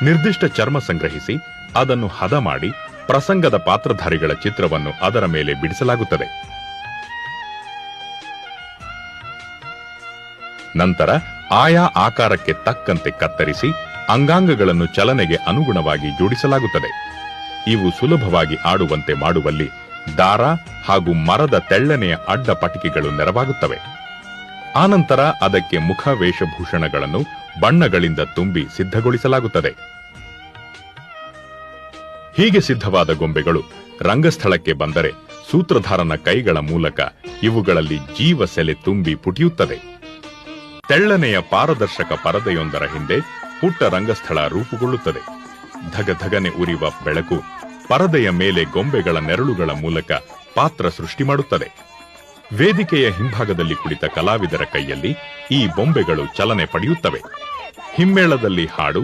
ನಿರ್ದಿಷ್ಟ ಚರ್ಮ ಸಂಗ್ರಹಿಸಿ ಅದನ್ನು ಹದ ಮಾಡಿ ಪ್ರಸಂಗದ ಪಾತ್ರಧಾರಿಗಳ ಚಿತ್ರವನ್ನು ಅದರ ಮೇಲೆ ಬಿಡಿಸಲಾಗುತ್ತದೆ. ನಂತರ ಆಯಾ ಆಕಾರಕ್ಕೆ ತಕ್ಕಂತೆ ಕತ್ತರಿಸಿ ಅಂಗಾಂಗಗಳನ್ನು ಚಲನೆಗೆ ಅನುಗುಣವಾಗಿ ಜೋಡಿಸಲಾಗುತ್ತದೆ. ಇವು ಸುಲಭವಾಗಿ ಆಡುವಂತೆ ಮಾಡುವಲ್ಲಿ ದಾರ ಹಾಗೂ ಮರದ ತೆಳ್ಳನೆಯ ಅಡ್ಡ ಪಟಿಕೆಗಳು ನೆರವಾಗುತ್ತವೆ. ಆನಂತರ ಅದಕ್ಕೆ ಮುಖ ವೇಷಭೂಷಣಗಳನ್ನು ಬಣ್ಣಗಳಿಂದ ತುಂಬಿ ಸಿದ್ಧಗೊಳಿಸಲಾಗುತ್ತದೆ. ಹೀಗೆ ಸಿದ್ಧವಾದ ಗೊಂಬೆಗಳು ರಂಗಸ್ಥಳಕ್ಕೆ ಬಂದರೆ ಸೂತ್ರಧಾರನ ಕೈಗಳ ಮೂಲಕ ಇವುಗಳಲ್ಲಿ ಜೀವ ಸೆಲೆ ತುಂಬಿ ಪುಟಿಯುತ್ತದೆ. ತೆಳ್ಳನೆಯ ಪಾರದರ್ಶಕ ಪರದೆಯೊಂದರ ಹಿಂದೆ ಪುಟ್ಟ ರಂಗಸ್ಥಳ ರೂಪುಗೊಳ್ಳುತ್ತದೆ. ಧಗಧಗನೆ ಉರಿಯುವ ಬೆಳಕು ಪರದೆಯ ಮೇಲೆ ಗೊಂಬೆಗಳ ನೆರಳುಗಳ ಮೂಲಕ ಪಾತ್ರ ಸೃಷ್ಟಿ ಮಾಡುತ್ತದೆ. ವೇದಿಕೆಯ ಹಿಂಭಾಗದಲ್ಲಿ ಕುಳಿತ ಕಲಾವಿದರ ಕೈಯಲ್ಲಿ ಈ ಬೊಂಬೆಗಳು ಚಲನೆ ಪಡೆಯುತ್ತವೆ. ಹಿಮ್ಮೇಳದಲ್ಲಿ ಹಾಡು